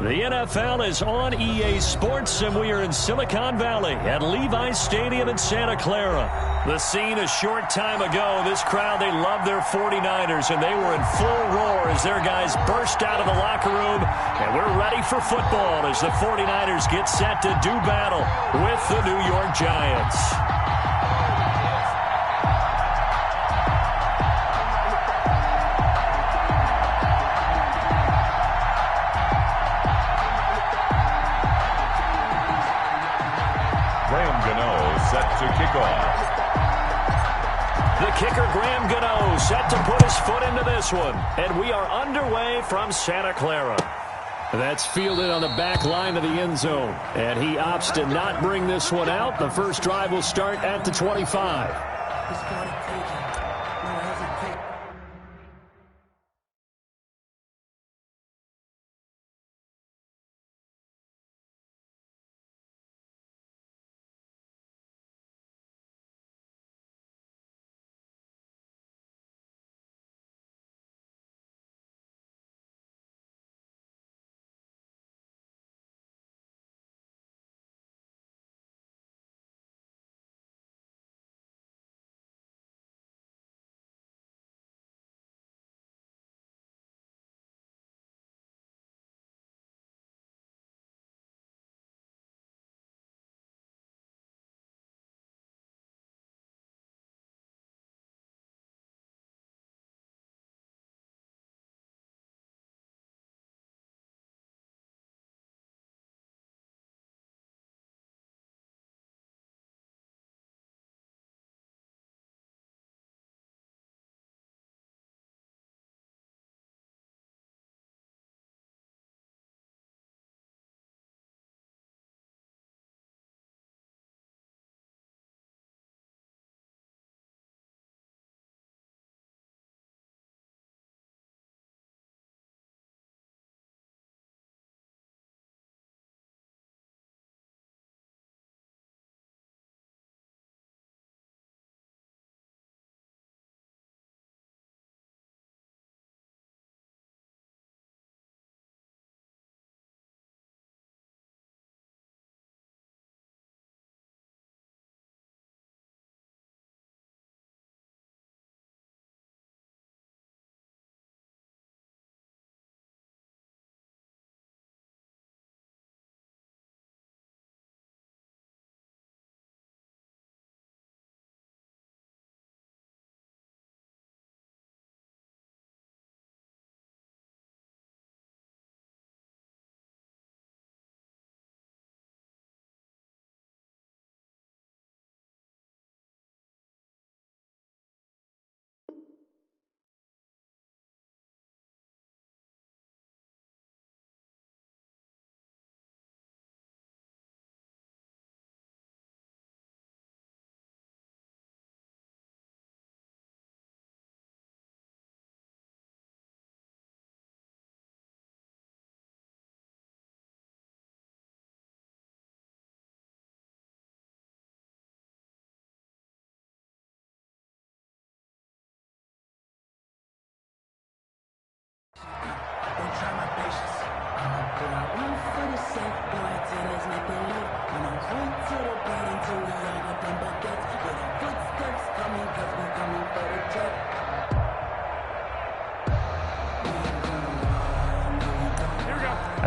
The NFL is on EA Sports, and we are in Silicon Valley at Levi's Stadium in Santa Clara. The scene a short time ago, this crowd, they love their 49ers, and they were in full roar as their guys burst out of the locker room. And we're ready for football as the 49ers get set to do battle with the New York Giants. The kicker, Graham Gano, set to put his foot into this one. And we are underway from Santa Clara. That's fielded on the back line of the end zone. And he opts to not bring this one out. The first drive will start at the 25.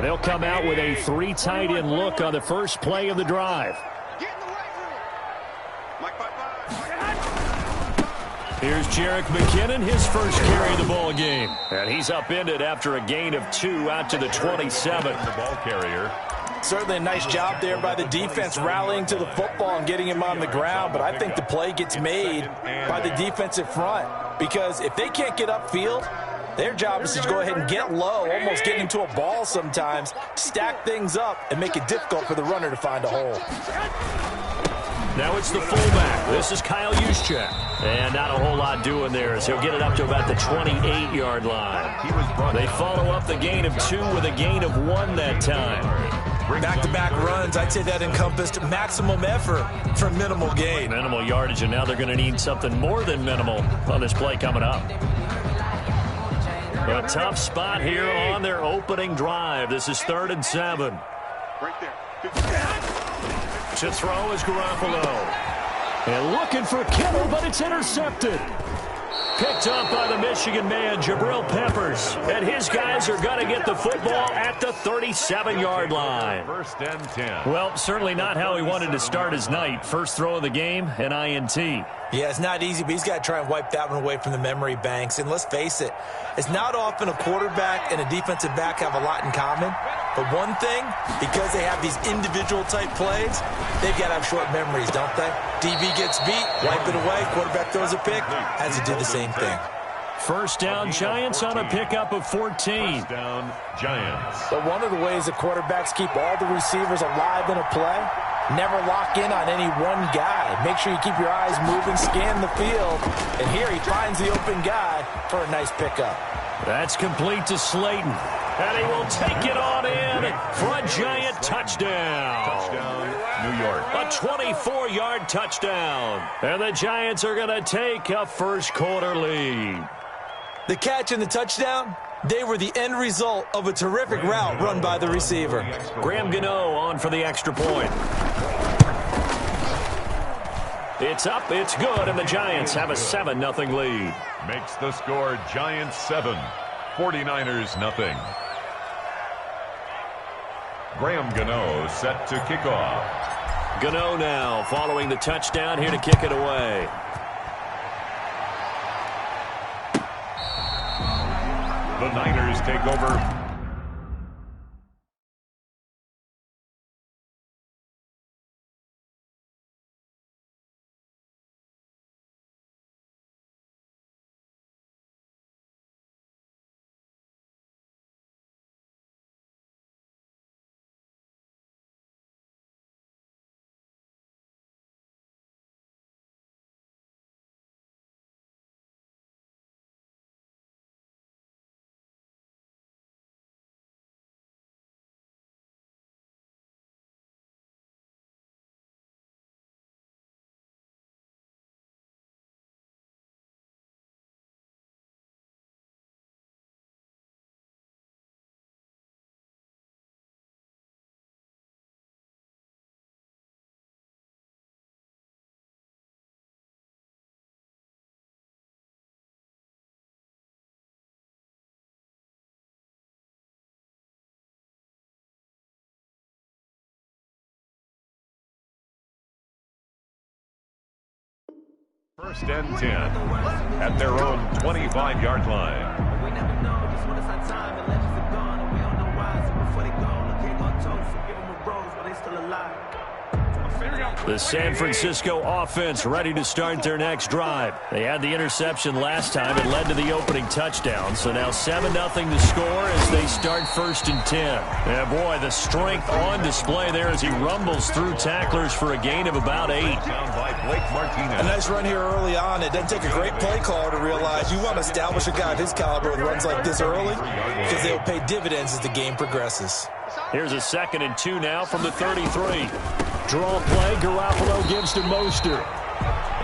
They'll come out with a three tight end look on the first play of the drive. Here's Jerick McKinnon, his first carry of the ball game. And he's upended after a gain of 2 out to the 27. The ball carrier. Certainly a nice job there by the defense rallying to the football and getting him on the ground. But I think the play gets made by the defensive front. Because if they can't get upfield, their job is to go ahead and get low, almost get into a ball sometimes, stack things up, and make it difficult for the runner to find a hole. Now it's the fullback. This is Kyle Juszczyk. And not a whole lot doing there as he'll get it up to about the 28-yard line. They follow up the gain of 2 with a gain of 1 that time. Back-to-back runs, I'd say that encompassed maximum effort for minimal gain. Minimal yardage, and now they're going to need something more than minimal on this play coming up. A tough spot here on their opening drive. This is 3rd and 7. Right there. To throw is Garoppolo. And looking for Kittle, but it's intercepted. Picked up by the Michigan man, Jabril Peppers. And his guys are going to get the football at the 37-yard line. 1st and 10. Well, certainly not how he wanted to start his night. First throw of the game, an INT. Yeah, it's not easy, but he's got to try and wipe that one away from the memory banks. And let's face it, it's not often a quarterback and a defensive back have a lot in common. But one thing, because they have these individual-type plays, they've got to have short memories, don't they? DB gets beat, wipe it away, quarterback throws a pick, has to do the same thing. First down, Giants on a pickup of 14. First down, Giants. But one of the ways that quarterbacks keep all the receivers alive in a play, never lock in on any one guy. Make sure you keep your eyes moving, scan the field. And here he finds the open guy for a nice pickup. That's complete to Slayton. And he will take it on in for a Giant touchdown. Touchdown, New York. A 24-yard touchdown. And the Giants are going to take a first-quarter lead. The catch and the touchdown, they were the end result of a terrific route run by the receiver. Graham Gano on for the extra point. It's up, it's good, and the Giants have a 7-0 lead. Makes the score Giants 7, 49ers nothing. Graham Gano set to kick off. Gano now following the touchdown, here to kick it away. The Niners take over. First and 10 at their own 25-yard line. We never know just when it's our time and legends are gone and we don't know why. So before they go, look here, go toast. So give them a rose while they still alive. The San Francisco offense ready to start their next drive. They had the interception last time. It led to the opening touchdown. So now 7-0 to score as they start 1st and 10. Yeah, boy, the strength on display there as he rumbles through tacklers for a gain of about 8. Down by Blake Martinez. A nice run here early on. It doesn't take a great play caller to realize you want to establish a guy of his caliber with runs like this early because they'll pay dividends as the game progresses. Here's a 2nd and 2 now from the 33. Draw play, Garoppolo gives to Mostert.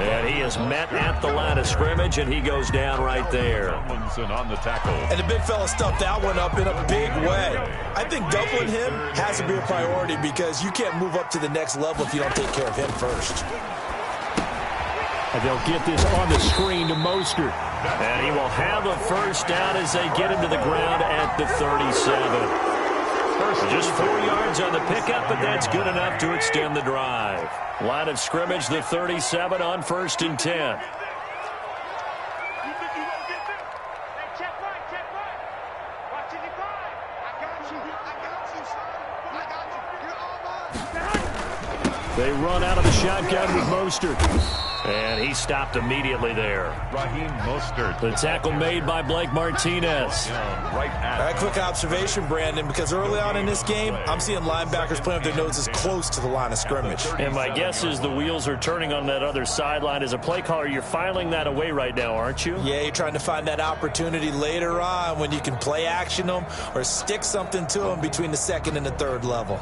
And he is met at the line of scrimmage, and he goes down right there. Tomlinson on the tackle. And the big fella stuffed that one up in a big way. I think doubling him has to be a priority because you can't move up to the next level if you don't take care of him first. And they'll get this on the screen to Mostert. And he will have a first down as they get him to the ground at the 37. Just 4 yards on the pickup, but that's good enough to extend the drive. Line of scrimmage, the 37 on 1st and 10. They run out of the shotgun with Mostert. And he stopped immediately there. Raheem Mostert. The tackle made by Blake Martinez. Right at. Quick observation, Brandon, because early on in this game, I'm seeing linebackers playing with their noses close to the line of scrimmage. And my guess is the wheels are turning on that other sideline. As a play caller, you're filing that away right now, aren't you? Yeah, you're trying to find that opportunity later on when you can play action them or stick something to them between the 2nd and the 3rd level.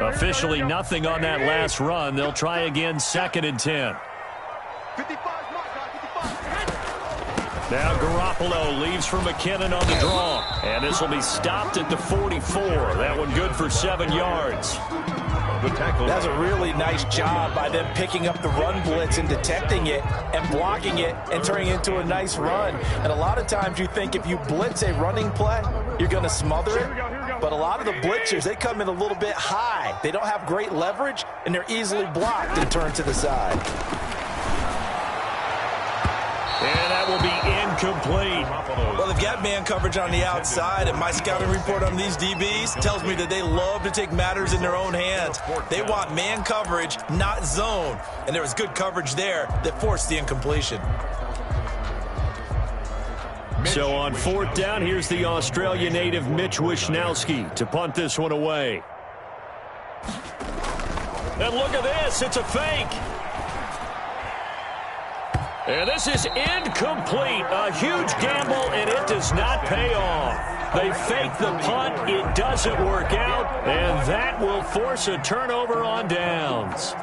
Officially nothing on that last run. They'll try again 2nd and 10. Now Garoppolo leaves for McKinnon on the draw. And this will be stopped at the 44. That one good for 7 yards. That's a really nice job by them picking up the run blitz and detecting it and blocking it and turning it into a nice run. And a lot of times you think if you blitz a running play, you're going to smother it. But a lot of the blitzers, they come in a little bit high. They don't have great leverage, and they're easily blocked and turned to the side. And that will be incomplete. Well, they've got man coverage on the outside, and my scouting report on these DBs tells me that they love to take matters in their own hands. They want man coverage, not zone. And there was good coverage there that forced the incompletion. So on 4th down, here's the Australia native Mitch Wishnowsky to punt this one away. And look at this. It's a fake. And this is incomplete. A huge gamble, and it does not pay off. They fake the punt. It doesn't work out, and that will force a turnover on downs.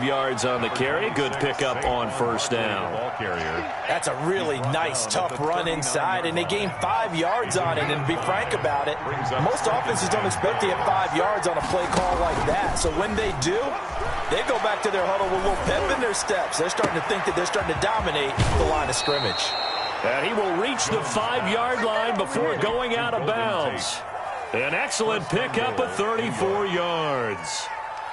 Yards on the carry. Good pickup on 1st down. That's a really nice, tough run inside, and they gained 5 yards on it. And to be frank about it, most offenses don't expect to get 5 yards on a play call like that. So when they do, they go back to their huddle with a little pep in their steps. They're starting to think that they're starting to dominate the line of scrimmage. And he will reach the 5-yard line before going out of bounds. An excellent pickup of 34 yards.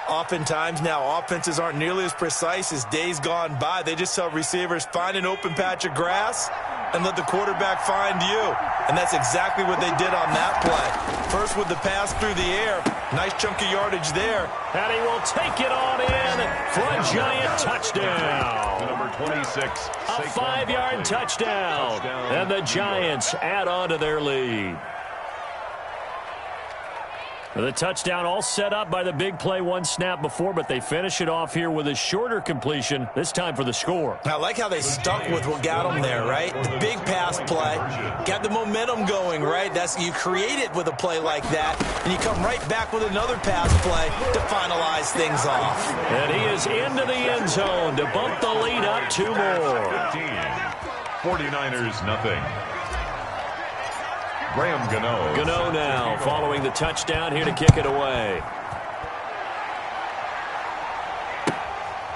Oftentimes now, offenses aren't nearly as precise as days gone by. They just tell receivers, find an open patch of grass and let the quarterback find you. And that's exactly what they did on that play. First with the pass through the air. Nice chunk of yardage there. And he will take it on in for a giant touchdown. Number 26. A 5-yard touchdown. And the Giants add on to their lead. The touchdown all set up by the big play one snap before, but they finish it off here with a shorter completion, this time for the score. I like how they stuck with what got them there, right? The big pass play, got the momentum going, right? That's you create it with a play like that, and you come right back with another pass play to finalize things off. And he is into the end zone to bump the lead up 2 more. 49ers nothing. Graham Gano. Gano now following the touchdown here to kick it away.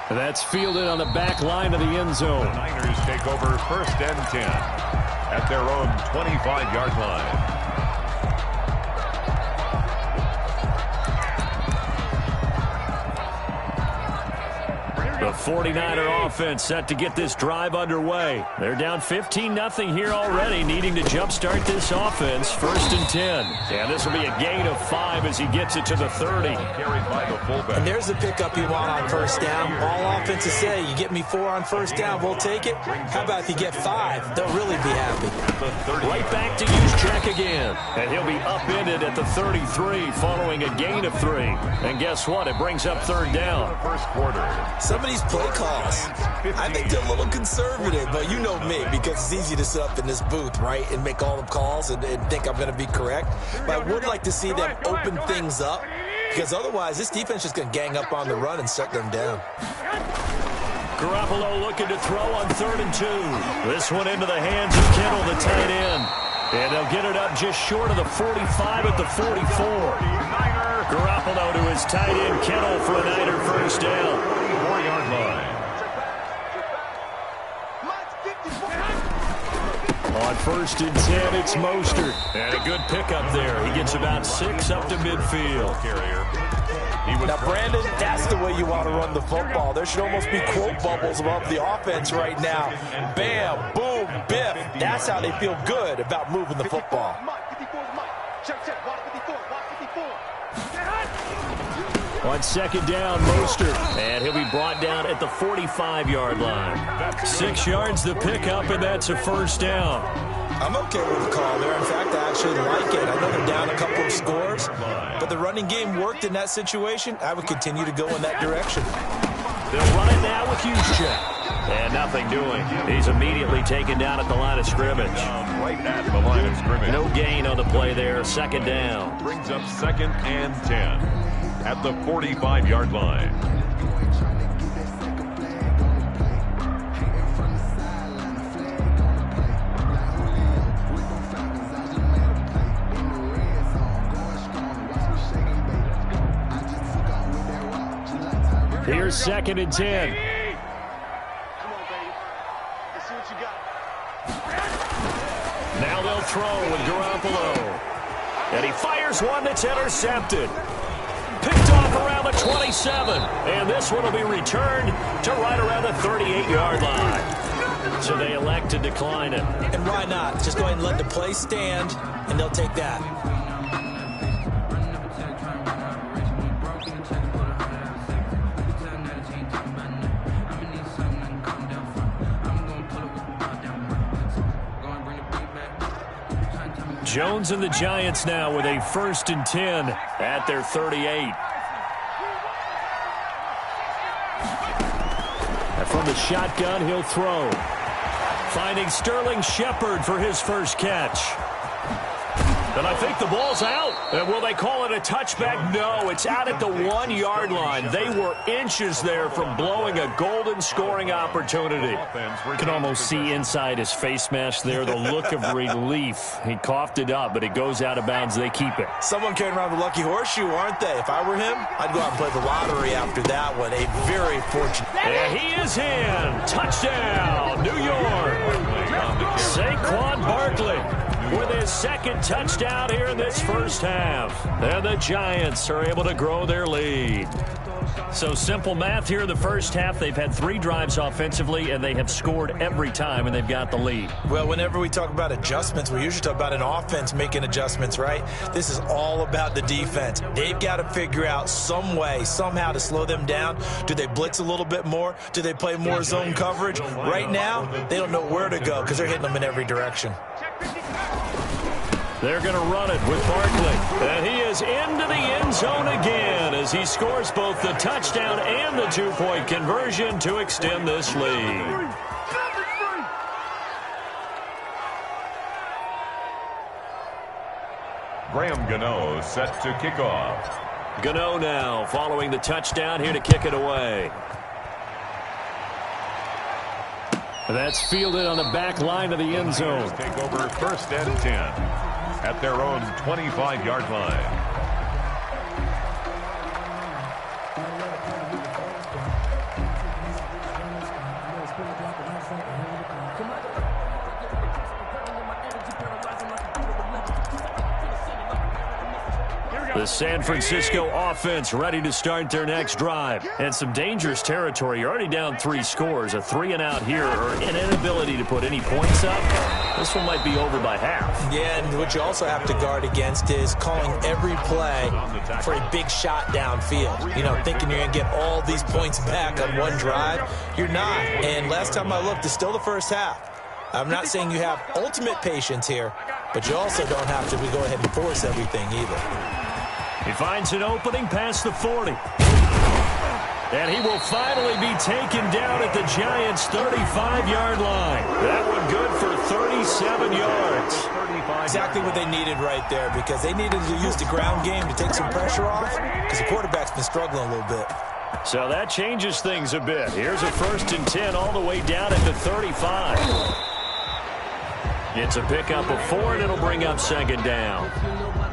And that's fielded on the back line of the end zone. The Niners take over 1st and 10 at their own 25-yard line. The 49er offense set to get this drive underway. They're down 15-0 here already, needing to jumpstart this offense. 1st and 10. And this will be a gain of 5 as he gets it to the 30. Carried by the fullback. And there's the pickup you want on 1st down. All offenses say, you get me 4 on 1st down, we'll take it. How about if you get 5? They'll really be happy. Right back to use check again. And he'll be upended at the 33 following a gain of 3. And guess what? It brings up 3rd down. First quarter. Some of these play calls, I think they're a little conservative, but you know me, because it's easy to sit up in this booth, right, and make all the calls and think I'm going to be correct. But I would like to see them open things up, because otherwise this defense is going to gang up on the run and shut them down. Garoppolo looking to throw on 3rd and 2. This one into the hands of Kittle, the tight end. And they'll get it up just short of the 45 at the 44. Garoppolo to his tight end, Kittle, for a Niner 1st down. 4-yard line. On 1st and 10, it's Mostert. And a good pickup there. He gets about 6 up to midfield. Now, Brandon, that's the way you want to run the football. There should almost be quote bubbles above the offense right now. Bam, boom, biff. That's how they feel good about moving the football. On 2nd down, Mostert. And he'll be brought down at the 45-yard line. 6 yards the pickup, and that's a 1st down. I'm okay with the call there. In fact, I actually like it. I know they're down a couple of scores, but the running game worked in that situation. I would continue to go in that direction. They'll run it now with Juszczyk. And nothing doing. He's immediately taken down at the line of scrimmage. Right at the line of scrimmage. No gain on the play there. Second down. Brings up 2nd and 10 at the 45-yard line. Here's 2nd and 10. Come on, baby. Let's see what you got. Now they'll throw with Garoppolo. And he fires one that's intercepted. Picked off around the 27. And this one will be returned to right around the 38-yard line. So they elect to decline it. And why not? Just go ahead and let the play stand, and they'll take that. Jones and the Giants now with a 1st and 10 at their 38. And from the shotgun, he'll throw. Finding Sterling Shepard for his first catch. And I think the ball's out. And will they call it a touchback? No, it's out at the 1-yard line. They were inches there from blowing a golden scoring opportunity. Can almost see inside his face mask there the look of relief. He coughed it up, but it goes out of bounds. They keep it. Someone carrying around the lucky horseshoe, aren't they? If I were him, I'd go out and play the lottery after that one. A very fortunate. And he is in. Touchdown, New York. Saquon Barkley with his 2nd touchdown here in this first half. And the Giants are able to grow their lead. So simple math here in the first half. They've had 3 drives offensively, and they have scored every time, and they've got the lead. Well, whenever we talk about adjustments, we usually talk about an offense making adjustments, right? This is all about the defense. They've got to figure out some way, somehow to slow them down. Do they blitz a little bit more? Do they play more zone coverage? Right now, they don't know where to go because they're hitting them in every direction. They're going to run it with Barkley. And he is into the end zone again as he scores both the touchdown and the 2-point conversion to extend this lead. Graham Gano set to kick off. Gano now following the touchdown here to kick it away. That's fielded on the back line of the end zone. Take over 1st and 10 at their own 25-yard line. The San Francisco offense ready to start their next drive. And some dangerous territory. You're already down 3 scores. A 3-and-out here or an inability to put any points up. This one might be over by half. Yeah, and what you also have to guard against is calling every play for a big shot downfield. You know, thinking you're going to get all these points back on one drive. You're not. And last time I looked, it's still the first half. I'm not saying you have ultimate patience here, but you also don't have to go ahead and force everything either. He finds an opening past the 40. And he will finally be taken down at the Giants' 35-yard line. That one good for 37 yards. Exactly what they needed right there, because they needed to use the ground game to take some pressure off, because the quarterback's been struggling a little bit. So that changes things a bit. Here's a 1st and 10 all the way down at the 35. It's a pickup of 4, and it'll bring up 2nd down.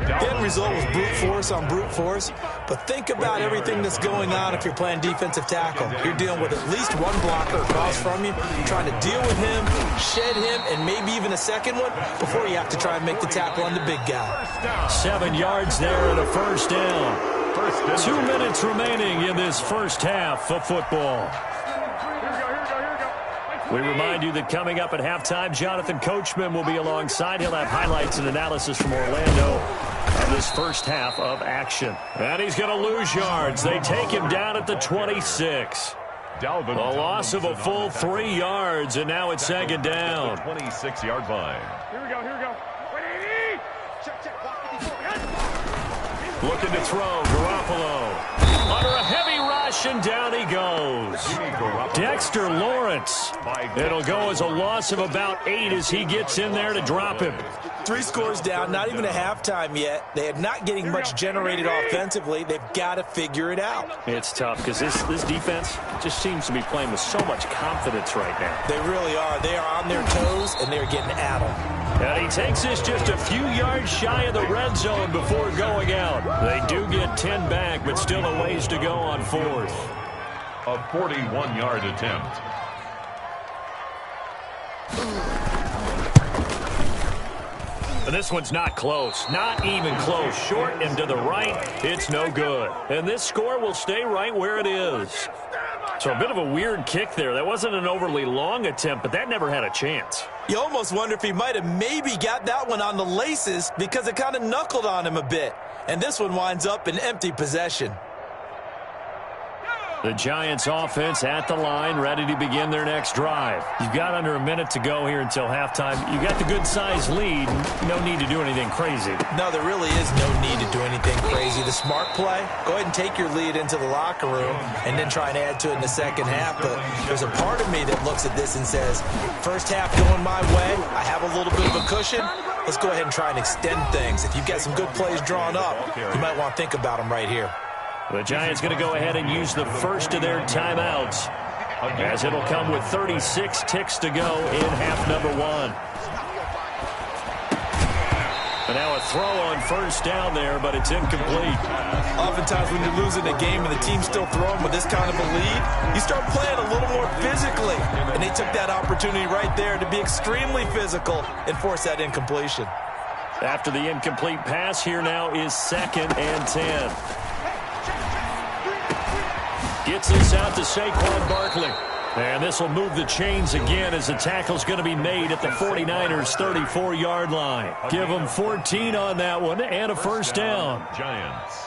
The end result was brute force on brute force, but think about everything that's going on if you're playing defensive tackle. You're dealing with at least one blocker across from you, trying to deal with him, shed him, and maybe even a second one before you have to try and make the tackle on the big guy. 7 yards there and a 1st down. 2 minutes remaining in this first half of football. We remind you that coming up at halftime, Jonathan Coachman will be alongside. He'll have highlights and analysis from Orlando of this first half of action. And he's going to lose yards. They take him down at the 26. A loss of a full 3 yards, and now it's 2nd down. 26-yard line. Here we go. Looking to throw, Garoppolo. Under a heavy rush. rush, and down he goes. Dexter Lawrence. It'll go as a loss of about 8 as he gets in there to drop him. 3 scores down, not even a halftime yet. They are not getting much generated offensively. They've got to figure it out. It's tough because this defense just seems to be playing with so much confidence right now. They really are. They are on their toes, and they're getting at them. And he takes this just a few yards shy of the red zone before going out. They do get 10 back, but still a ways to go on 4th. A 41-yard attempt. And this one's not close. Not even close. Short and to the right. It's no good. And this score will stay right where it is. So a bit of a weird kick there. That wasn't an overly long attempt, but that never had a chance. You almost wonder if he might have maybe got that one on the laces because it kind of knuckled on him a bit. And this one winds up in empty possession. The Giants offense at the line, ready to begin their next drive. You've got under a minute to go here until halftime. You've got the good-sized lead. No need to do anything crazy. No, there really is no need to do anything crazy. The smart play, go ahead and take your lead into the locker room and then try and add to it in the second half. But there's a part of me that looks at this and says, first half going my way, I have a little bit of a cushion. Let's go ahead and try and extend things. If you've got some good plays drawn up, you might want to think about them right here. The Giants going to go ahead and use the first of their timeouts, as it'll come with 36 ticks to go in half number 1. And now a throw on first down there, but it's incomplete. Oftentimes when you're losing a game and the team's still throwing with this kind of a lead, you start playing a little more physically. And they took that opportunity right there to be extremely physical and force that incompletion. After the incomplete pass, here now is 2nd and 10. Gets this out to Saquon Barkley. And this will move the chains again as the tackle's going to be made at the 49ers' 34-yard line. Give them 14 on that one and a first down. Giants.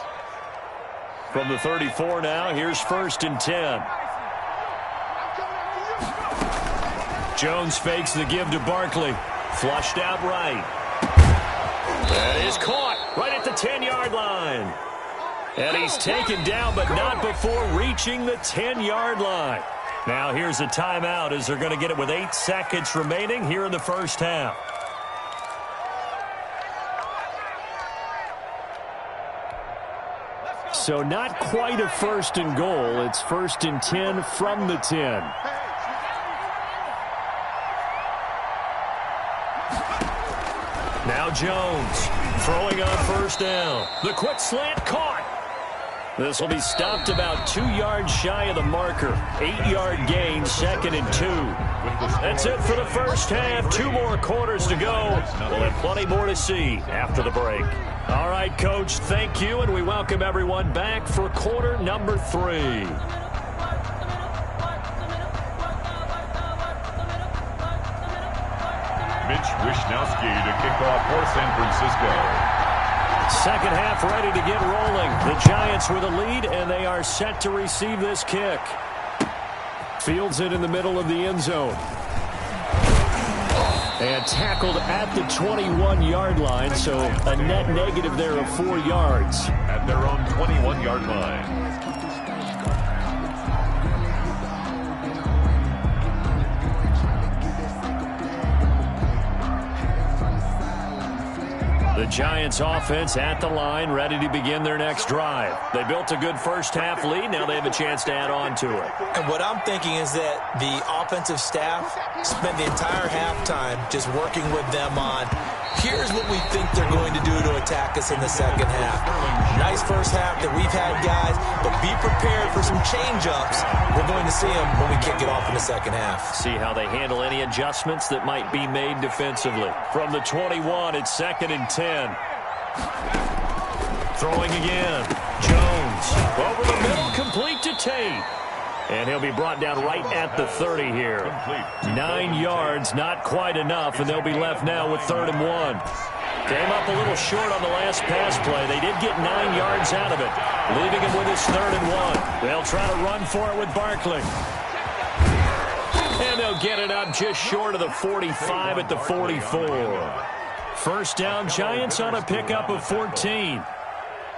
From the 34 now, here's 1st and 10. Jones fakes the give to Barkley. Flushed out right. That is caught right at the 10-yard line. And he's taken down, but not before reaching the 10-yard line. Now here's a timeout as they're going to get it with 8 seconds remaining here in the first half. So not quite a 1st and goal. It's 1st and 10 from the 10. Now Jones throwing on first down. The quick slant caught. This will be stopped about 2 yards shy of the marker. 8-yard gain, 2nd and 2. That's it for the first half. 2 more quarters to go. We'll have plenty more to see after the break. All right, Coach, thank you, and we welcome everyone back for quarter number 3. Mitch Wishnowsky to kick off for San Francisco. Second half ready to get rolling. The Giants with a lead, and they are set to receive this kick. Fields it in the middle of the end zone. And tackled at the 21-yard line, so a net negative there of 4 yards. At their own 21-yard line. The Giants offense at the line, ready to begin their next drive. They built a good first half lead. Now they have a chance to add on to it. And what I'm thinking is that the offensive staff spent the entire halftime just working with them on, here's what we think they're going to do to attack us in the second half. Nice first half that we've had, guys, but be prepared for some change-ups. We're going to see them when we kick it off in the second half. See how they handle any adjustments that might be made defensively. From the 21, it's 2nd and 10. Throwing again. Jones over the middle, complete to Tate. And he'll be brought down right at the 30 here. 9 yards, not quite enough, and they'll be left now with 3rd and 1. Came up a little short on the last pass play. They did get 9 yards out of it, leaving him with his 3rd and 1. They'll try to run for it with Barkley. And they'll get it up just short of the 45 at the 44. First down, Giants on a pickup of 14.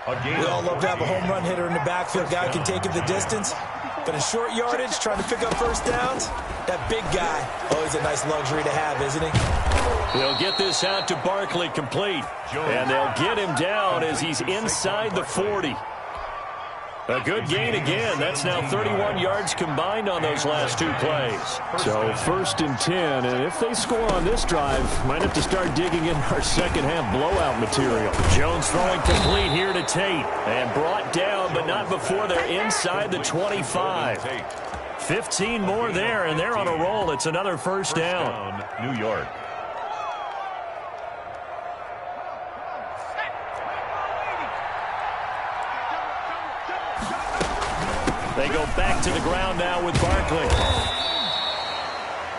We all love to have a home run hitter in the backfield. Guy can take it the distance. But in short yardage, trying to pick up first downs, that big guy, always a nice luxury to have, isn't he? They'll get this out to Barkley, complete. And they'll get him down as he's inside the 40. A good gain again. That's now 31 yards combined on those last two plays. So 1st and 10, and if they score on this drive, might have to start digging in our second-half blowout material. Jones throwing complete here to Tate. And brought down, but not before they're inside the 25. 15 more there, and they're on a roll. It's another first down. New York. They go back to the ground now with Barkley.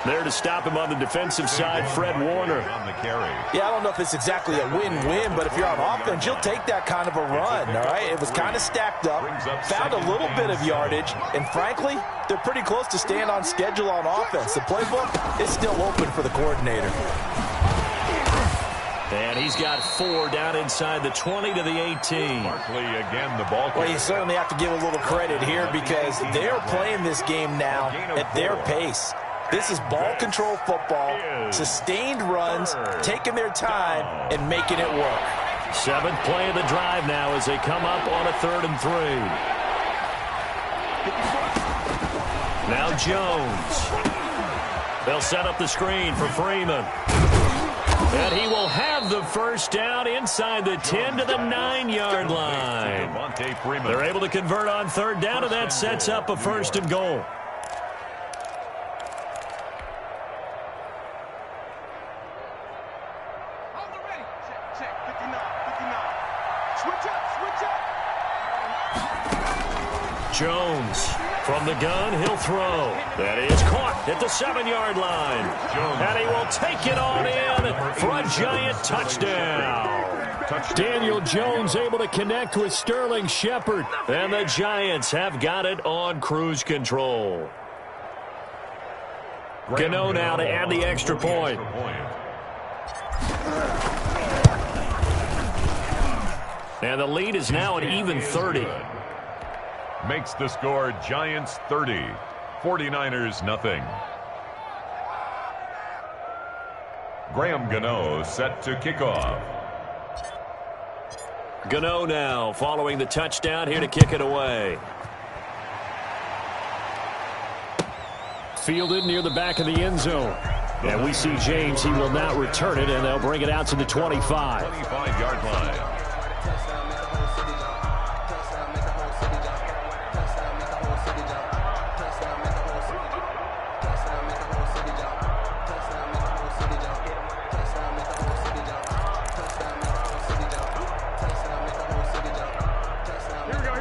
There to stop him on the defensive side, Fred Warner. On the carry. Yeah, I don't know if it's exactly a win-win, but if you're on offense, you'll take that kind of a run, all right? It was kind of stacked up, found a little bit of yardage, and frankly, they're pretty close to staying on schedule on offense. The playbook is still open for the coordinator. And he's got 4 down inside the 20 to the 18. Barkley again, the ball carrier. Well, you certainly have to give a little credit here because they're playing this game now at their pace. This is ball control football, sustained runs, taking their time, and making it work. 7th play of the drive now as they come up on a 3rd and 3. Now Jones. They'll set up the screen for Freeman. And he will have the first down inside the 10 to the 9-yard line. They're able to convert on 3rd down, and that sets up a 1st and goal. Jones from the gun, he'll throw. That is caught at the 7-yard line. And he will take it on in for a giant touchdown. Daniel Jones able to connect with Sterling Shepard. And the Giants have got it on cruise control. Gano now to add the extra point. And the lead is now an even 30. Makes the score Giants 30, 49ers nothing. Graham Gano set to kick off. Gano now following the touchdown here to kick it away. Fielded near the back of the end zone. And we see James. He will not return it, and they'll bring it out to the 25. 25-yard line.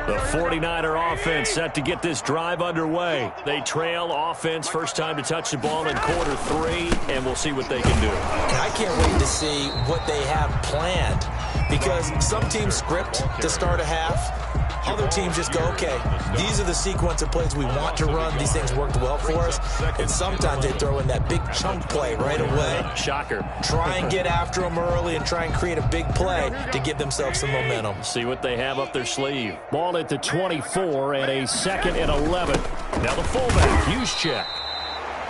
The 49er offense set to get this drive underway. They trail offense, first time to touch the ball in quarter 3, and we'll see what they can do. I can't wait to see what they have planned because some teams script to start a half. Other teams just go, okay, these are the sequence of plays we want to run. These things worked well for us. And sometimes they throw in that big chunk play right away. Shocker. Try and get after them early and try and create a big play to give themselves some momentum. See what they have up their sleeve. Ball at the 24 and a 2nd and 11. Now the fullback, Juszczyk.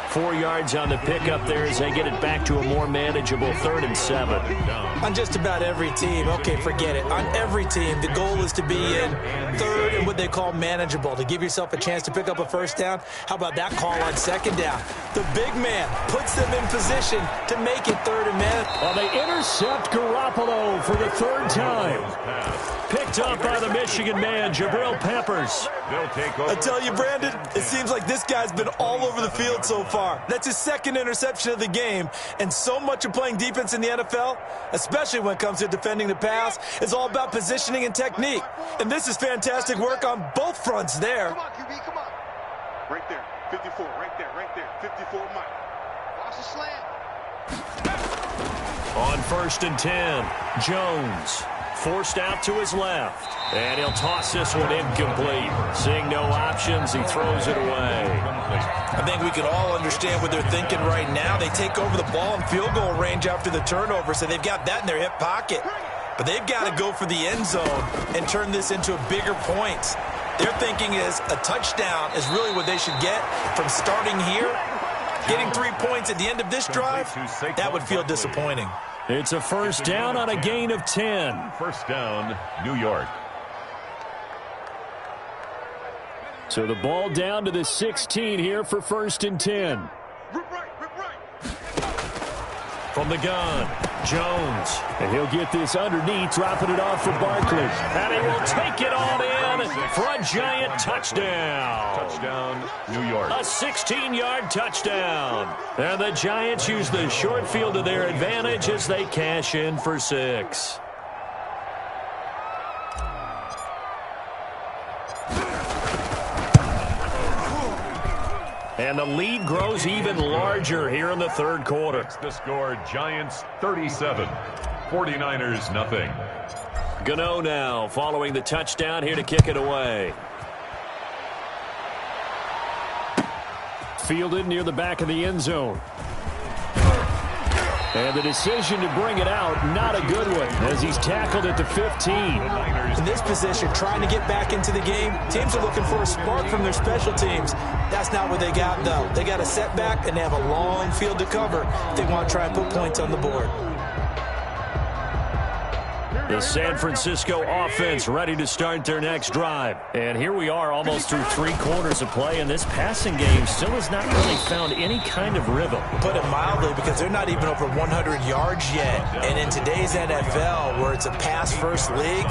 4 yards on the pickup there as they get it back to a more manageable 3rd and 7. On just about every team, okay, forget it. On every team, the goal is to be in 3rd and what they call manageable, to give yourself a chance to pick up a first down. How about that call on 2nd down? The big man puts them in position to make it 3rd and manageable. Well, they intercept Garoppolo for the 3rd time. Picked up by the Michigan man, Jabril Peppers. I tell you, Brandon, it seems like this guy's been all over the field so far. That's his 2nd interception of the game. And so much of playing defense in the NFL, especially when it comes to defending the pass, is all about positioning and technique. And this is fantastic work on both fronts there. Come on, QB, come on. Right there, 54, right there, 54, Mike. Watch the slant. On 1st and 10, Jones forced out to his left. And he'll toss this one incomplete. Seeing no options, he throws it away. I think we can all understand what they're thinking right now. They take over the ball in field goal range after the turnover, so they've got that in their hip pocket. but they've got to go for the end zone and turn this into a bigger points. Their thinking is a touchdown is really what they should get from starting here. Getting 3 points at the end of this drive, that would feel disappointing. It's a first down on a gain of 10. First down, New York. So the ball down to the 16 here for 1st and 10. From the gun, Jones. And he'll get this underneath, dropping it off for Barkley. And he will take it all in for a giant touchdown. Touchdown, New York. A 16-yard touchdown. And the Giants use the short field to their advantage as they cash in for 6. And the lead grows even larger here in the third quarter. It's the score, Giants 37, 49ers nothing. Gano now following the touchdown here to kick it away. Fielded near the back of the end zone. And the decision to bring it out, not a good one, as he's tackled at the 15. In this position, trying to get back into the game, teams are looking for a spark from their special teams. That's not what they got, though. They got a setback, and they have a long field to cover if they want to try and put points on the board. The San Francisco offense ready to start their next drive. And here we are almost through 3 quarters of play, and this passing game still has not really found any kind of rhythm. Put it mildly, because they're not even over 100 yards yet. And in today's NFL, where it's a pass-first league,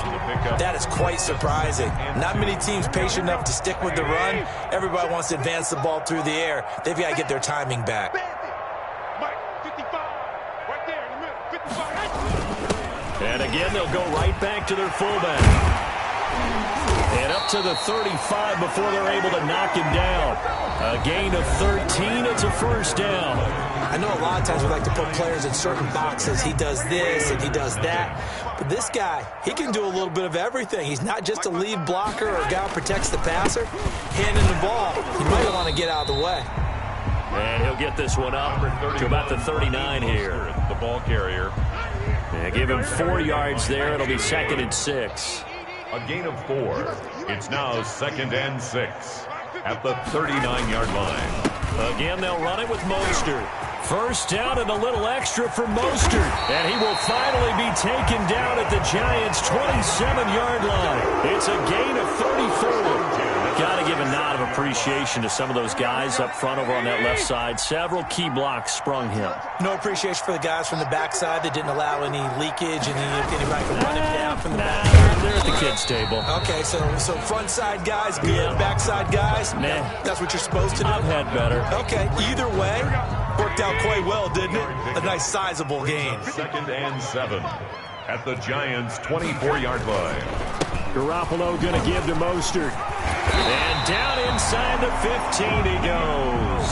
that is quite surprising. Not many teams patient enough to stick with the run. Everybody wants to advance the ball through the air. They've got to get their timing back. And again, they'll go right back to their fullback. And up to the 35 before they're able to knock him down. A gain of 13, it's a first down. I know a lot of times we like to put players in certain boxes. He does this and he does that. But this guy, he can do a little bit of everything. He's not just a lead blocker or a guy who protects the passer. Handing the ball, he might want to get out of the way. And he'll get this one up to about the 39 here. The ball carrier. Yeah, give him 4 yards there. It'll be 2nd and 6. A gain of 4. It's now 2nd and 6 at the 39-yard line. Again, they'll run it with Mostert. First down and a little extra for Mostert. And he will finally be taken down at the Giants' 27-yard line. It's a gain of 34. Got to give a nod of appreciation to some of those guys up front over on that left side. Several key blocks sprung him. No appreciation for the guys from the backside that didn't allow any leakage and anybody could run him down from the back. They're at the kids' table. Okay, so front side guys, good. Backside guys, nah. That's what you're supposed to do? I've had better. Okay, either way, worked out quite well, didn't it? A nice sizable gain. 2nd and 7 at the Giants' 24-yard line. Garoppolo going to give to Mostert. And down inside the 15 he goes.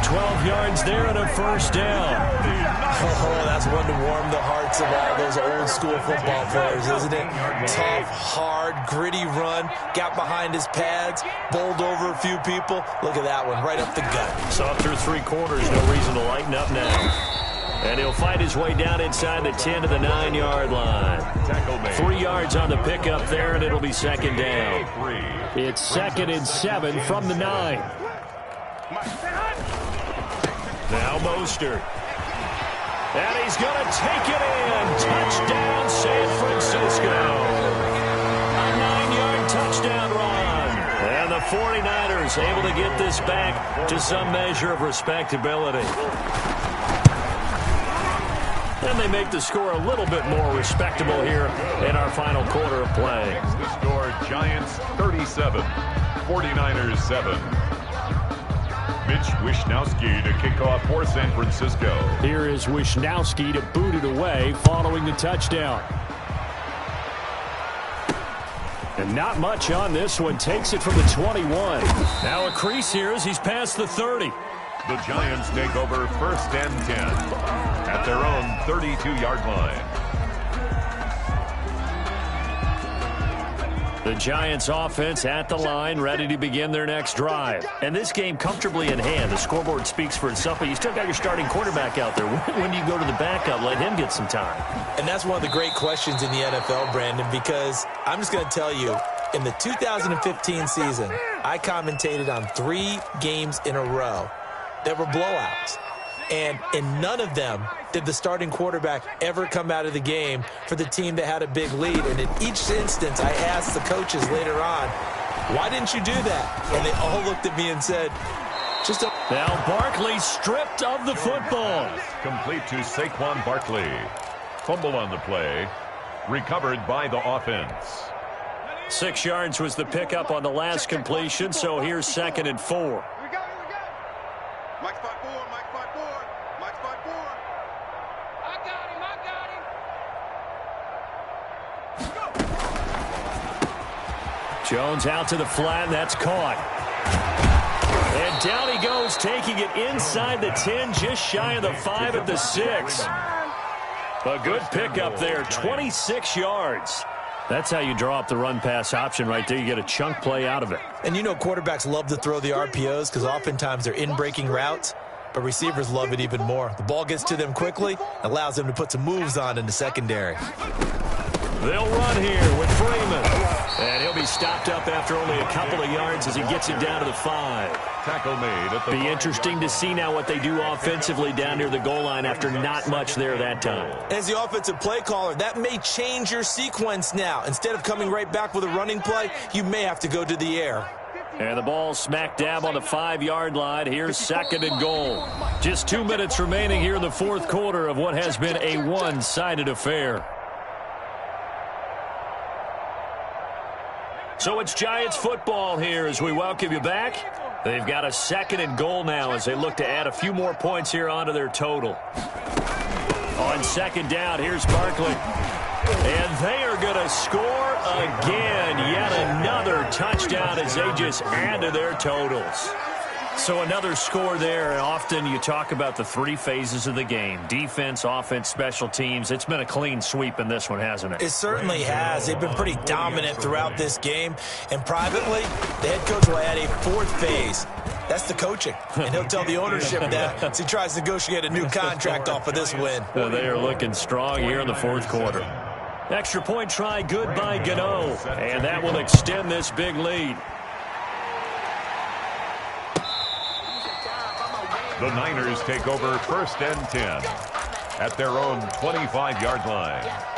12 yards there and a first down. Oh, that's one to warm the hearts of all those old school football players, isn't it? Tough, hard, gritty run. Got behind his pads, bowled over a few people. Look at that one, right up the gut. Saw through 3 quarters, no reason to lighten up now. And he'll fight his way down inside the 10 to the 9-yard line. 3 yards on the pickup there, and it'll be 2nd down. It's 2nd and 7 from the 9. Now Mostert. And he's going to take it in. Touchdown, San Francisco. A 9-yard touchdown run. And the 49ers able to get this back to some measure of respectability. And they make the score a little bit more respectable here in our final quarter of play. The score, Giants 37, 49ers 7. Mitch Wishnowsky to kick off for San Francisco. Here is Wishnowsky to boot it away following the touchdown. And not much on this one. Takes it from the 21. Now a crease here as he's past the 30. The Giants take over 1st and 10 at their own 32-yard line. The Giants offense at the line, ready to begin their next drive. And this game comfortably in hand. The scoreboard speaks for itself, but you still got your starting quarterback out there. When do you go to the backup? Let him get some time. And that's one of the great questions in the NFL, Brandon, because I'm just going to tell you, in the 2015 season, I commentated on 3 games in a row that were blowouts. And in none of them did the starting quarterback ever come out of the game for the team that had a big lead. And in each instance, I asked the coaches later on, why didn't you do that? And they all looked at me and said, Now Barkley stripped of the football. Complete to Saquon Barkley. Fumble on the play. Recovered by the offense. 6 yards was the pickup on the last completion, so here's 2nd and 4. Mike spot 4, Mike spot 4, Mike spot 4. I got him. Jones out to the flat, and that's caught. And down he goes, taking it inside the 10, just shy of the 5 at the 6. A good pickup there, 26 yards. That's how you draw up the run-pass option right there. You get a chunk play out of it. And you know quarterbacks love to throw the RPOs because oftentimes they're in-breaking routes, but receivers love it even more. The ball gets to them quickly, allows them to put some moves on in the secondary. They'll run here with Freeman. And he'll be stopped up after only a couple of yards as he gets it down to the 5. Tackle made at the Be interesting to see now what they do offensively down near the goal line after not much there that time. As the offensive play caller, that may change your sequence now. Instead of coming right back with a running play, you may have to go to the air. And the ball smack dab on the 5-yard line. Here's 2nd and goal. Just 2 minutes remaining here in the 4th quarter of what has been a one-sided affair. So it's Giants football here as we welcome you back. They've got a 2nd and goal now as they look to add a few more points here onto their total. On 2nd down, here's Barkley. And they are going to score again. Yet another touchdown as they just add to their totals. So another score there, and often you talk about the 3 phases of the game. Defense, offense, special teams. It's been a clean sweep in this one, hasn't it? It certainly has. They've been pretty dominant throughout this game. And privately, the head coach will add a 4th phase. That's the coaching. And he'll tell the ownership that as he tries to negotiate a new contract off of this win. Well, they are looking strong here in the 4th quarter. Extra point try good by Gano. And that will extend this big lead. The Niners take over 1st and 10 at their own 25-yard line.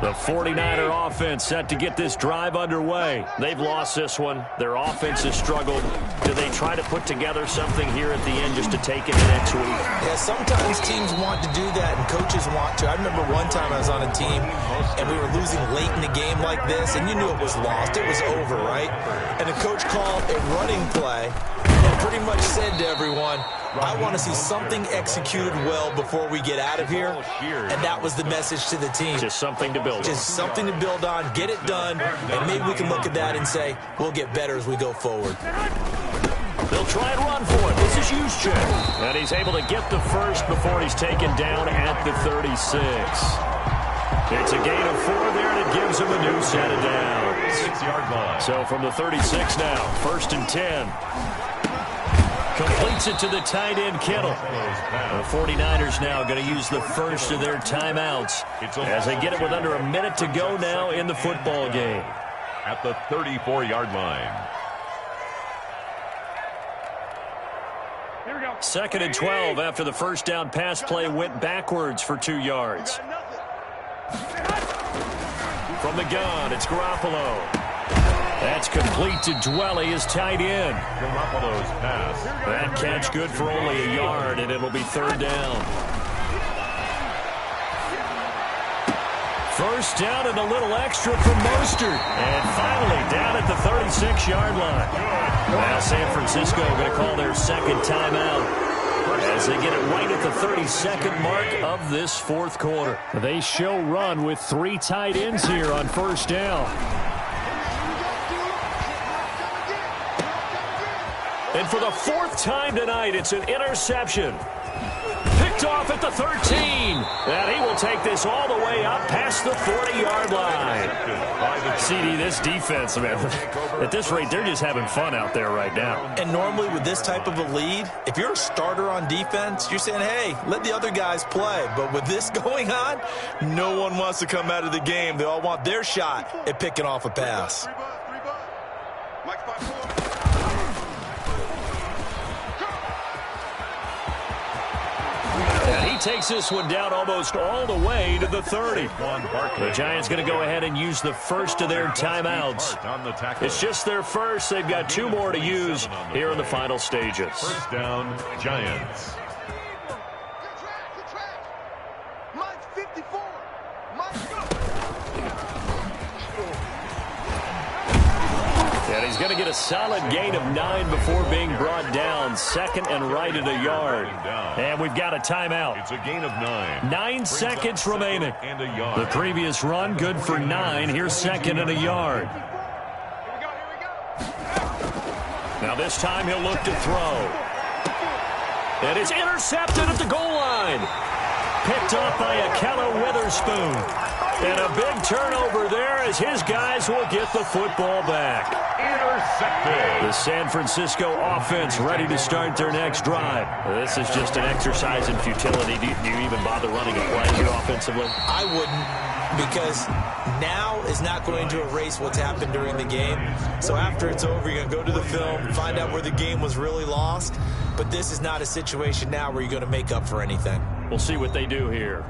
The 49er offense set to get this drive underway. They've lost this one. Their offense has struggled. Do they try to put together something here at the end just to take it next week? Yeah, sometimes teams want to do that and coaches want to. I remember one time I was on a team and we were losing late in the game like this, and you knew it was lost. It was over, right? And the coach called a running play and pretty much said to everyone, I want to see something executed well before we get out of here. And that was the message to the team. Just something to build on. Just something to build on, get it done, and maybe we can look at that and say, we'll get better as we go forward. They'll try and run for it. This is Juszczyk. And he's able to get the first before he's taken down at the 36. It's a gain of 4 there, and it gives him a new set of downs. 6-yard line. So from the 36 now, 1st and 10. Completes it to the tight end, Kittle. The 49ers now going to use the first of their timeouts as they get it with under a minute to go now in the football game. At the 34-yard line. 2nd and 12 after the first down pass play went backwards for 2 yards. From the gun, it's Garoppolo. That's complete to Dwelly, his tight end. Garoppolo's pass. That catch good for only a yard, and it'll be 3rd down. First down and a little extra from Mostert. And finally down at the 36-yard line. Now San Francisco going to call their 2nd timeout as they get it right at the 32nd mark of this 4th quarter. They show run with 3 tight ends here on 1st down. And for the 4th time tonight, it's an interception. Picked picked off at the 13. And he will take this all the way up past the 40-yard line. CD, this defense, man, at this rate, they're just having fun out there right now. And normally with this type of a lead, if you're a starter on defense, you're saying, hey, let the other guys play. But with this going on, no one wants to come out of the game. They all want their shot at picking off a pass. And he takes this one down almost all the way to the 30. The Giants going to go ahead and use the first of their timeouts. It's just their first. They've got 2 more to use here in the final stages. First down, Giants. Mike 54. Mike, go. And he's going to get a solid gain of 9 before being brought down. Second and right at a yard. And we've got a timeout. It's a gain of 9. 9 seconds remaining. And a yard. The previous run good for 9. Here's second and a yard. Now this time he'll look to throw. And it's intercepted at the goal line. Picked off by Akello Witherspoon. And a big turnover there as his guys will get the football back. Intercepted. The San Francisco offense ready to start their next drive. This is just an exercise in futility. Do you even bother running a play here offensively? I wouldn't, because now is not going to erase what's happened during the game. So after it's over, you're going to go to the film, find out where the game was really lost. But this is not a situation now where you're going to make up for anything. We'll see what they do here.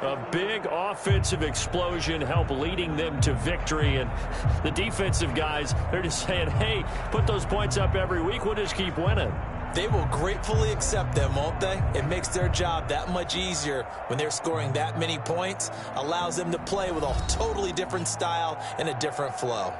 A big offensive explosion help leading them to victory. And the defensive guys, they're just saying, hey, put those points up every week. We'll just keep winning. They will gratefully accept them, won't they? It makes their job that much easier when they're scoring that many points. Allows them to play with a totally different style and a different flow.